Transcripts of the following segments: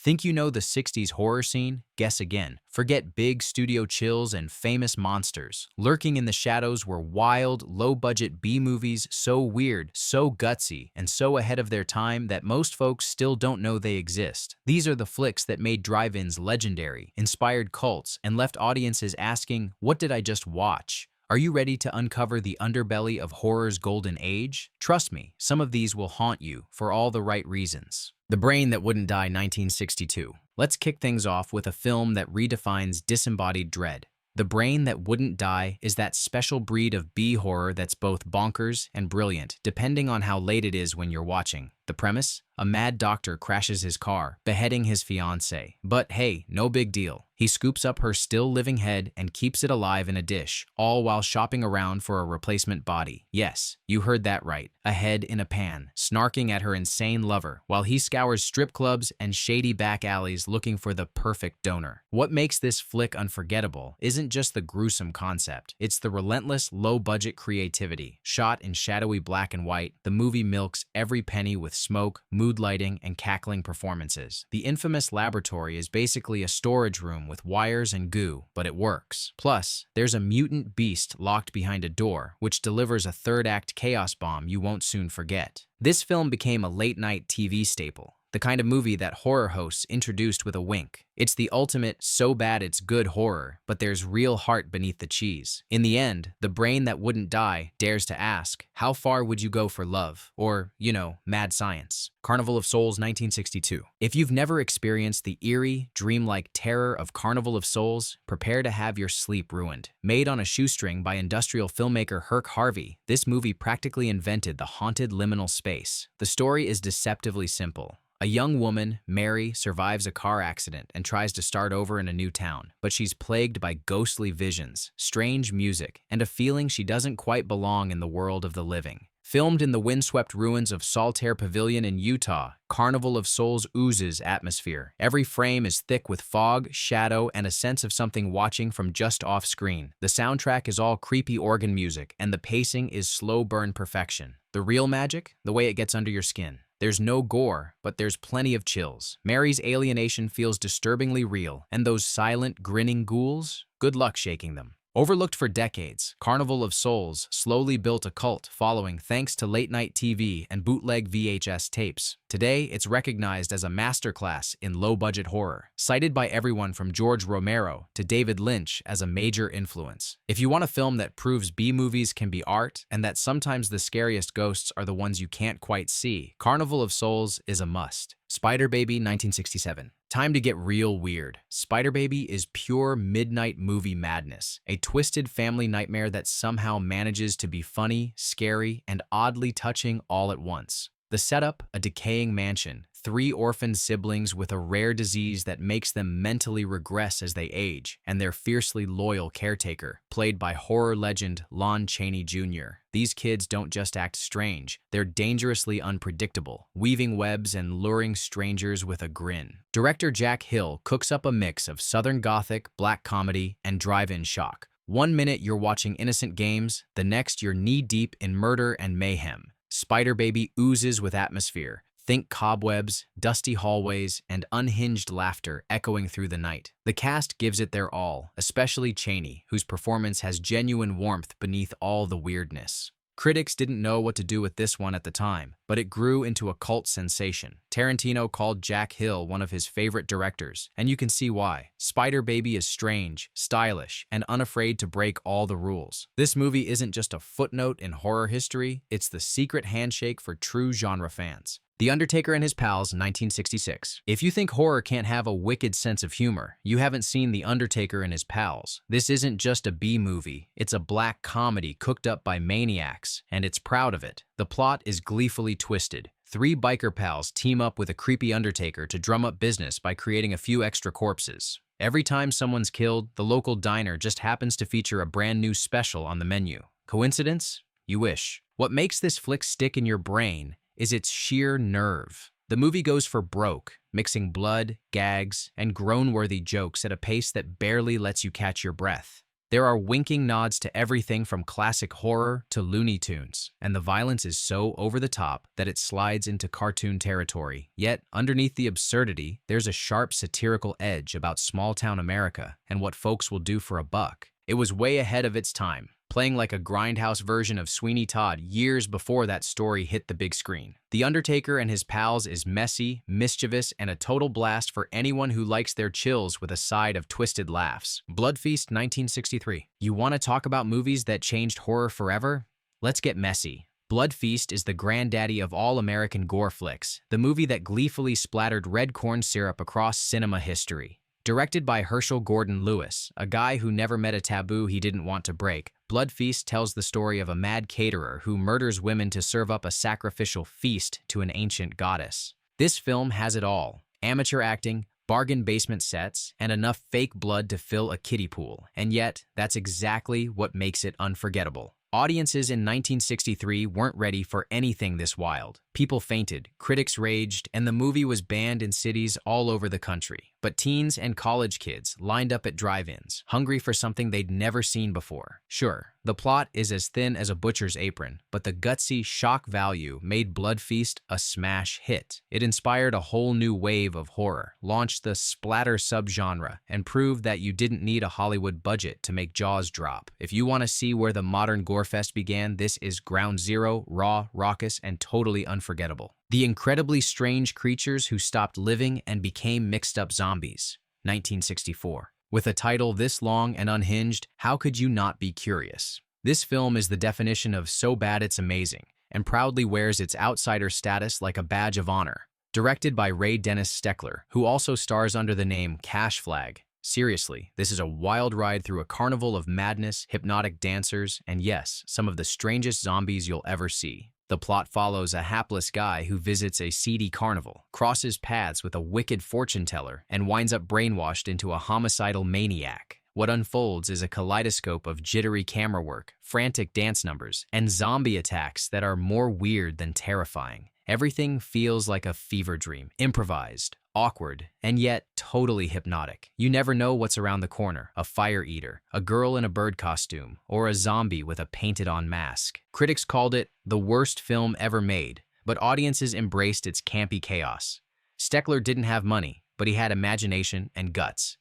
Think you know the 60s horror scene? Guess again. Forget big studio chills and famous monsters. Lurking in the shadows were wild, low-budget B-movies so weird, so gutsy, and so ahead of their time that most folks still don't know they exist. These are the flicks that made drive-ins legendary, inspired cults, and left audiences asking, "What did I just watch?" Are you ready to uncover the underbelly of horror's golden age? Trust me, some of these will haunt you for all the right reasons. The Brain That Wouldn't Die, 1962. Let's kick things off with a film that redefines disembodied dread. The Brain That Wouldn't Die is that special breed of B-horror that's both bonkers and brilliant, depending on how late it is when you're watching. The premise? A mad doctor crashes his car, beheading his fiancée. But hey, no big deal. He scoops up her still-living head and keeps it alive in a dish, all while shopping around for a replacement body. Yes, you heard that right. A head in a pan, snarking at her insane lover, while he scours strip clubs and shady back alleys looking for the perfect donor. What makes this flick unforgettable isn't just the gruesome concept. It's the relentless, low-budget creativity. Shot in shadowy black and white, the movie milks every penny with smoke, mood lighting, and cackling performances. The infamous laboratory is basically a storage room with wires and goo, but it works. Plus, there's a mutant beast locked behind a door, which delivers a third-act chaos bomb you won't soon forget. This film became a late-night TV staple, the kind of movie that horror hosts introduced with a wink. It's the ultimate so bad it's good horror, but there's real heart beneath the cheese. In the end, The Brain That Wouldn't Die dares to ask, how far would you go for love? Or, mad science. Carnival of Souls, 1962. If you've never experienced the eerie, dreamlike terror of Carnival of Souls, prepare to have your sleep ruined. Made on a shoestring by industrial filmmaker Herc Harvey, this movie practically invented the haunted liminal space. The story is deceptively simple. A young woman, Mary, survives a car accident and tries to start over in a new town, but she's plagued by ghostly visions, strange music, and a feeling she doesn't quite belong in the world of the living. Filmed in the windswept ruins of Saltaire Pavilion in Utah, Carnival of Souls oozes atmosphere. Every frame is thick with fog, shadow, and a sense of something watching from just off screen. The soundtrack is all creepy organ music, and the pacing is slow burn perfection. The real magic? The way it gets under your skin. There's no gore, but there's plenty of chills. Mary's alienation feels disturbingly real, and those silent, grinning ghouls? Good luck shaking them. Overlooked for decades, Carnival of Souls slowly built a cult following thanks to late-night TV and bootleg VHS tapes. Today, it's recognized as a masterclass in low-budget horror, cited by everyone from George Romero to David Lynch as a major influence. If you want a film that proves B-movies can be art and that sometimes the scariest ghosts are the ones you can't quite see, Carnival of Souls is a must. Spider Baby, 1967. Time to get real weird. Spider Baby is pure midnight movie madness, a twisted family nightmare that somehow manages to be funny, scary, and oddly touching all at once. The setup, a decaying mansion, 3 orphaned siblings with a rare disease that makes them mentally regress as they age, and their fiercely loyal caretaker, played by horror legend Lon Chaney Jr. These kids don't just act strange, they're dangerously unpredictable, weaving webs and luring strangers with a grin. Director Jack Hill cooks up a mix of Southern Gothic, black comedy, and drive-in shock. One minute you're watching innocent games, the next you're knee-deep in murder and mayhem. Spider Baby oozes with atmosphere. Think cobwebs, dusty hallways, and unhinged laughter echoing through the night. The cast gives it their all, especially Chaney, whose performance has genuine warmth beneath all the weirdness. Critics didn't know what to do with this one at the time, but it grew into a cult sensation. Tarantino called Jack Hill one of his favorite directors, and you can see why. Spider Baby is strange, stylish, and unafraid to break all the rules. This movie isn't just a footnote in horror history, it's the secret handshake for true genre fans. The Undertaker and His Pals, 1966. If you think horror can't have a wicked sense of humor, you haven't seen The Undertaker and His Pals. This isn't just a B-movie, it's a black comedy cooked up by maniacs, and it's proud of it. The plot is gleefully twisted. 3 biker pals team up with a creepy Undertaker to drum up business by creating a few extra corpses. Every time someone's killed, the local diner just happens to feature a brand new special on the menu. Coincidence? You wish. What makes this flick stick in your brain is its sheer nerve. The movie goes for broke, mixing blood, gags, and groan-worthy jokes at a pace that barely lets you catch your breath. There are winking nods to everything from classic horror to Looney Tunes, and the violence is so over the top that it slides into cartoon territory. Yet, underneath the absurdity, there's a sharp satirical edge about small-town America and what folks will do for a buck. It was way ahead of its time, playing like a grindhouse version of Sweeney Todd years before that story hit the big screen. The Undertaker and His Pals is messy, mischievous, and a total blast for anyone who likes their chills with a side of twisted laughs. Blood Feast 1963. You want to talk about movies that changed horror forever? Let's get messy. Blood Feast is the granddaddy of all American gore flicks, the movie that gleefully splattered red corn syrup across cinema history. Directed by Herschel Gordon Lewis, a guy who never met a taboo he didn't want to break, Blood Feast tells the story of a mad caterer who murders women to serve up a sacrificial feast to an ancient goddess. This film has it all: amateur acting, bargain basement sets, and enough fake blood to fill a kiddie pool. And yet, that's exactly what makes it unforgettable. Audiences in 1963 weren't ready for anything this wild. People fainted, critics raged, and the movie was banned in cities all over the country. But teens and college kids lined up at drive-ins, hungry for something they'd never seen before. Sure, the plot is as thin as a butcher's apron, but the gutsy shock value made Blood Feast a smash hit. It inspired a whole new wave of horror, launched the splatter subgenre, and proved that you didn't need a Hollywood budget to make jaws drop. If you want to see where the modern gorefest began, this is ground zero, raw, raucous, and totally unforgettable. The incredibly strange creatures who stopped living and became mixed-up zombies, 1964. With a title this long and unhinged, how could you not be curious? This film is the definition of so bad it's amazing, and proudly wears its outsider status like a badge of honor. Directed by Ray Dennis Steckler, who also stars under the name Cash Flag. Seriously, this is a wild ride through a carnival of madness, hypnotic dancers, and yes, some of the strangest zombies you'll ever see. The plot follows a hapless guy who visits a seedy carnival, crosses paths with a wicked fortune teller, and winds up brainwashed into a homicidal maniac. What unfolds is a kaleidoscope of jittery camera work, frantic dance numbers, and zombie attacks that are more weird than terrifying. Everything feels like a fever dream, improvised, awkward, and yet totally hypnotic. You never know what's around the corner: a fire eater, a girl in a bird costume, or a zombie with a painted-on mask. Critics called it the worst film ever made, but audiences embraced its campy chaos. Steckler didn't have money, but he had imagination and guts.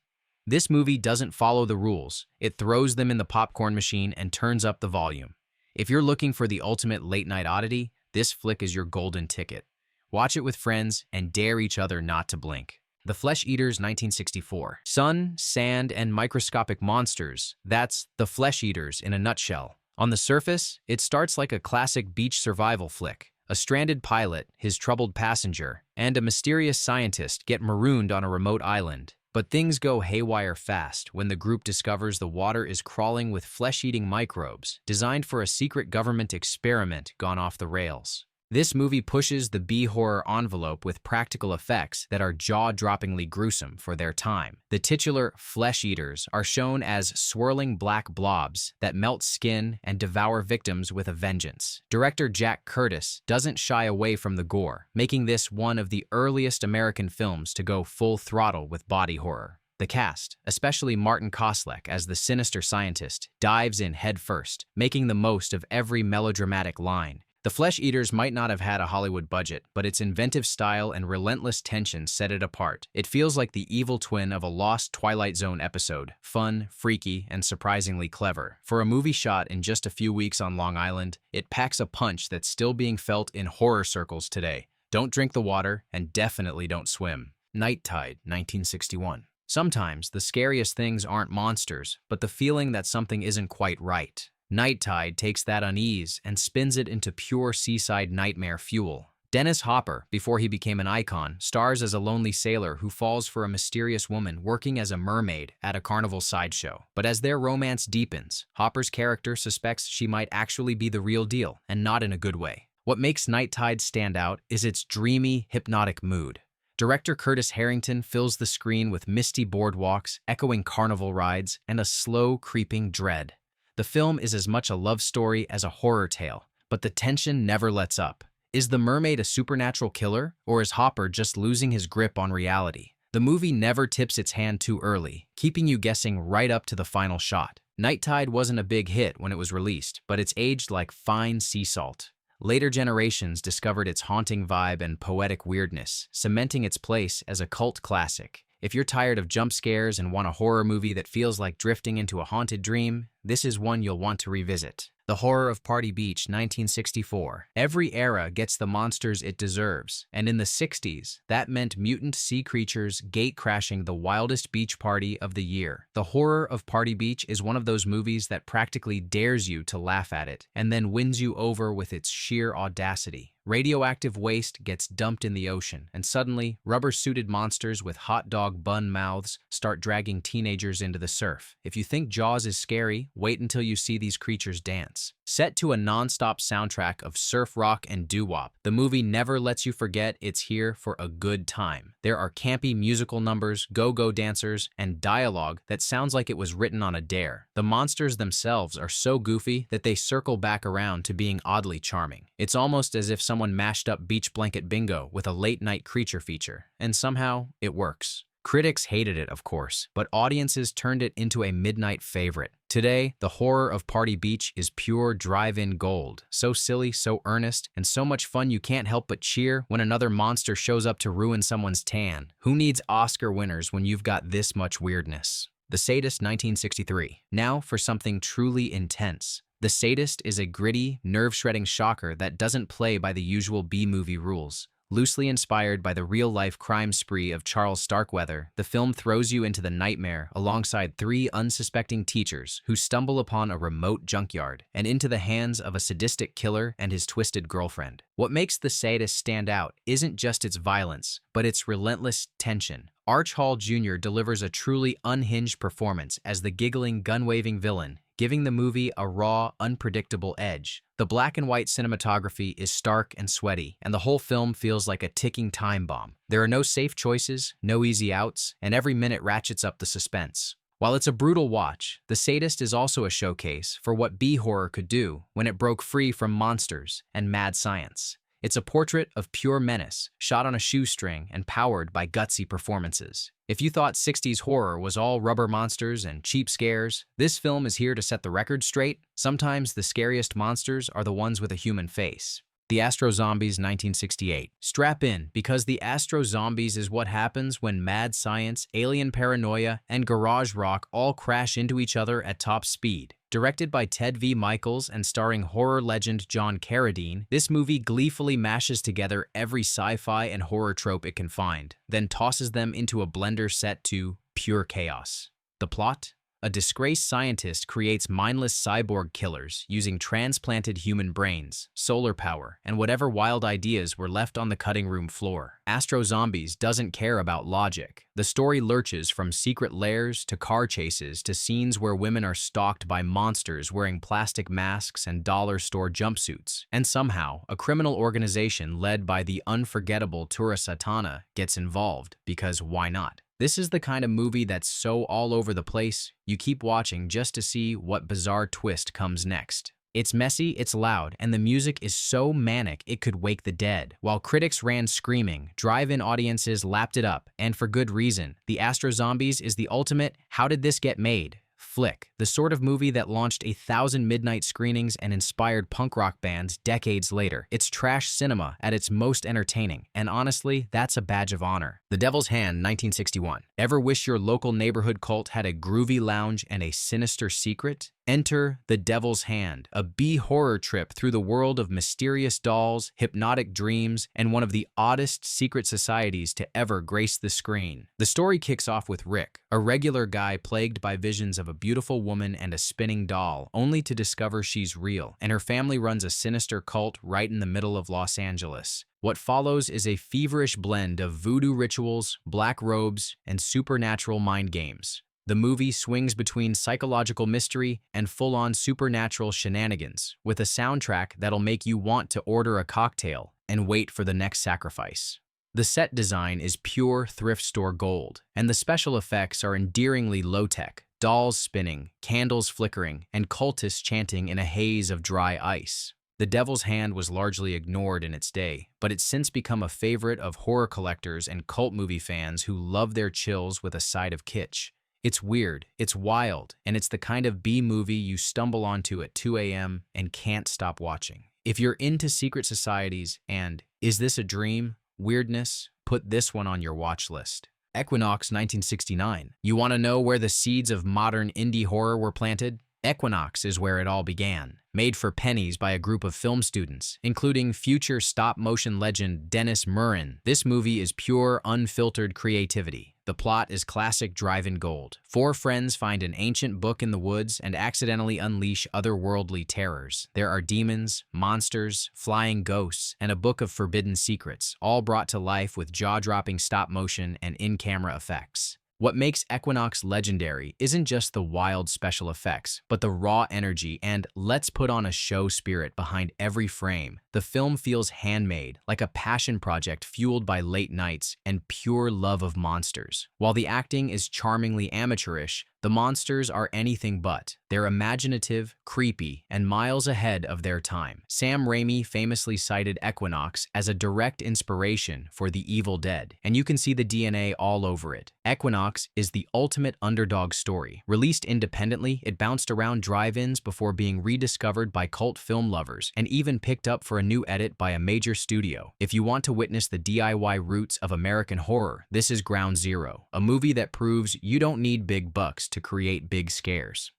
This movie doesn't follow the rules. It throws them in the popcorn machine and turns up the volume. If you're looking for the ultimate late-night oddity, this flick is your golden ticket. Watch it with friends and dare each other not to blink. The Flesheaters 1964. Sun, sand, and microscopic monsters. That's The Flesheaters in a nutshell. On the surface, it starts like a classic beach survival flick. A stranded pilot, his troubled passenger, and a mysterious scientist get marooned on a remote island. But things go haywire fast when the group discovers the water is crawling with flesh-eating microbes designed for a secret government experiment gone off the rails. This movie pushes the B-horror envelope with practical effects that are jaw-droppingly gruesome for their time. The titular flesh eaters are shown as swirling black blobs that melt skin and devour victims with a vengeance. Director Jack Curtis doesn't shy away from the gore, making this one of the earliest American films to go full throttle with body horror. The cast, especially Martin Kosleck as the sinister scientist, dives in headfirst, making the most of every melodramatic line. The Flesh Eaters might not have had a Hollywood budget, but its inventive style and relentless tension set it apart. It feels like the evil twin of a lost Twilight Zone episode, fun, freaky, and surprisingly clever. For a movie shot in just a few weeks on Long Island, it packs a punch that's still being felt in horror circles today. Don't drink the water, and definitely don't swim. Night Tide, 1961. Sometimes the scariest things aren't monsters, but the feeling that something isn't quite right. Night Tide takes that unease and spins it into pure seaside nightmare fuel. Dennis Hopper, before he became an icon, stars as a lonely sailor who falls for a mysterious woman working as a mermaid at a carnival sideshow. But as their romance deepens, Hopper's character suspects she might actually be the real deal, and not in a good way. What makes Night Tide stand out is its dreamy, hypnotic mood. Director Curtis Harrington fills the screen with misty boardwalks, echoing carnival rides, and a slow, creeping dread. The film is as much a love story as a horror tale, but the tension never lets up. Is the mermaid a supernatural killer, or is Hopper just losing his grip on reality? The movie never tips its hand too early, keeping you guessing right up to the final shot. Night Tide wasn't a big hit when it was released, but it's aged like fine sea salt. Later generations discovered its haunting vibe and poetic weirdness, cementing its place as a cult classic. If you're tired of jump scares and want a horror movie that feels like drifting into a haunted dream, this is one you'll want to revisit. The Horror of Party Beach, 1964. Every era gets the monsters it deserves, and in the 60s, that meant mutant sea creatures gate-crashing the wildest beach party of the year. The Horror of Party Beach is one of those movies that practically dares you to laugh at it, and then wins you over with its sheer audacity. Radioactive waste gets dumped in the ocean, and suddenly, rubber-suited monsters with hot dog bun mouths start dragging teenagers into the surf. If you think Jaws is scary, wait until you see these creatures dance. Set to a non-stop soundtrack of surf rock and doo-wop, the movie never lets you forget it's here for a good time. There are campy musical numbers, go-go dancers, and dialogue that sounds like it was written on a dare. The monsters themselves are so goofy that they circle back around to being oddly charming. It's almost as if someone mashed up beach blanket bingo with a late-night creature feature, and somehow it works. Critics hated it, of course, but audiences turned it into a midnight favorite. Today, The Horror of Party Beach is pure drive-in gold. So silly, so earnest, and so much fun you can't help but cheer when another monster shows up to ruin someone's tan. Who needs Oscar winners when you've got this much weirdness? The Satist, 1963. Now for something truly intense. The Satist is a gritty, nerve-shredding shocker that doesn't play by the usual B-movie rules. Loosely inspired by the real-life crime spree of Charles Starkweather, the film throws you into the nightmare alongside three unsuspecting teachers who stumble upon a remote junkyard and into the hands of a sadistic killer and his twisted girlfriend. What makes The Sadist stand out isn't just its violence, but its relentless tension. Arch Hall Jr. delivers a truly unhinged performance as the giggling, gun-waving villain, giving the movie a raw, unpredictable edge. The black and white cinematography is stark and sweaty, and the whole film feels like a ticking time bomb. There are no safe choices, no easy outs, and every minute ratchets up the suspense. While it's a brutal watch, The Sadist is also a showcase for what B-horror could do when it broke free from monsters and mad science. It's a portrait of pure menace, shot on a shoestring and powered by gutsy performances. If you thought 60s horror was all rubber monsters and cheap scares, this film is here to set the record straight. Sometimes the scariest monsters are the ones with a human face. The Astro Zombies, 1968. Strap in, because the Astro Zombies is what happens when mad science, alien paranoia, and garage rock all crash into each other at top speed. Directed by Ted V. Michaels and starring horror legend John Carradine, this movie gleefully mashes together every sci-fi and horror trope it can find, then tosses them into a blender set to pure chaos. The plot? A disgraced scientist creates mindless cyborg killers using transplanted human brains, solar power, and whatever wild ideas were left on the cutting room floor. Astro Zombies doesn't care about logic. The story lurches from secret lairs to car chases to scenes where women are stalked by monsters wearing plastic masks and dollar store jumpsuits. And somehow, a criminal organization led by the unforgettable Tura Satana gets involved, because why not? This is the kind of movie that's so all over the place, you keep watching just to see what bizarre twist comes next. It's messy, it's loud, and the music is so manic it could wake the dead. While critics ran screaming, drive-in audiences lapped it up, and for good reason. The Astro Zombies is the ultimate "how did this get made?" flick, the sort of movie that launched 1,000 midnight screenings and inspired punk rock bands decades later. It's trash cinema at its most entertaining, and honestly, that's a badge of honor. The Devil's Hand, 1961. Ever wish your local neighborhood cult had a groovy lounge and a sinister secret? Enter The Devil's Hand, a B-horror trip through the world of mysterious dolls, hypnotic dreams, and one of the oddest secret societies to ever grace the screen. The story kicks off with Rick, a regular guy plagued by visions of a beautiful woman and a spinning doll, only to discover she's real, and her family runs a sinister cult right in the middle of Los Angeles. What follows is a feverish blend of voodoo rituals, black robes, and supernatural mind games. The movie swings between psychological mystery and full-on supernatural shenanigans, with a soundtrack that'll make you want to order a cocktail and wait for the next sacrifice. The set design is pure thrift store gold, and the special effects are endearingly low-tech. Dolls spinning, candles flickering, and cultists chanting in a haze of dry ice. The Devil's Hand was largely ignored in its day, but it's since become a favorite of horror collectors and cult movie fans who love their chills with a side of kitsch. It's weird, it's wild, and it's the kind of B-movie you stumble onto at 2 a.m. and can't stop watching. If you're into secret societies and is this a dream? Weirdness, put this one on your watch list. Equinox 1969. You want to know where the seeds of modern indie horror were planted? Equinox is where it all began. Made for pennies by a group of film students, including future stop-motion legend Dennis Muren, this movie is pure, unfiltered creativity. The plot is classic drive-in gold. Four friends find an ancient book in the woods and accidentally unleash otherworldly terrors. There are demons, monsters, flying ghosts, and a book of forbidden secrets, all brought to life with jaw-dropping stop-motion and in-camera effects. What makes Equinox legendary isn't just the wild special effects, but the raw energy and let's put on a show spirit behind every frame. The film feels handmade, like a passion project fueled by late nights and pure love of monsters. While the acting is charmingly amateurish, the monsters are anything but. They're imaginative, creepy, and miles ahead of their time. Sam Raimi famously cited Equinox as a direct inspiration for The Evil Dead, and you can see the DNA all over it. Equinox is the ultimate underdog story. Released independently, it bounced around drive-ins before being rediscovered by cult film lovers and even picked up for a new edit by a major studio. If you want to witness the DIY roots of American horror, this is Ground Zero, a movie that proves you don't need big bucks to create big scares.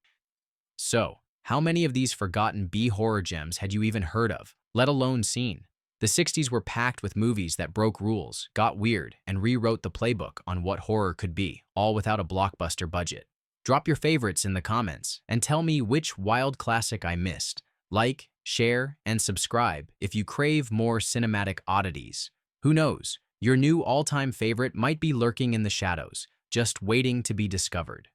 So, how many of these forgotten B-horror gems had you even heard of, let alone seen? The 60s were packed with movies that broke rules, got weird, and rewrote the playbook on what horror could be, all without a blockbuster budget. Drop your favorites in the comments and tell me which wild classic I missed. Like, share, and subscribe if you crave more cinematic oddities. Who knows, your new all-time favorite might be lurking in the shadows, just waiting to be discovered.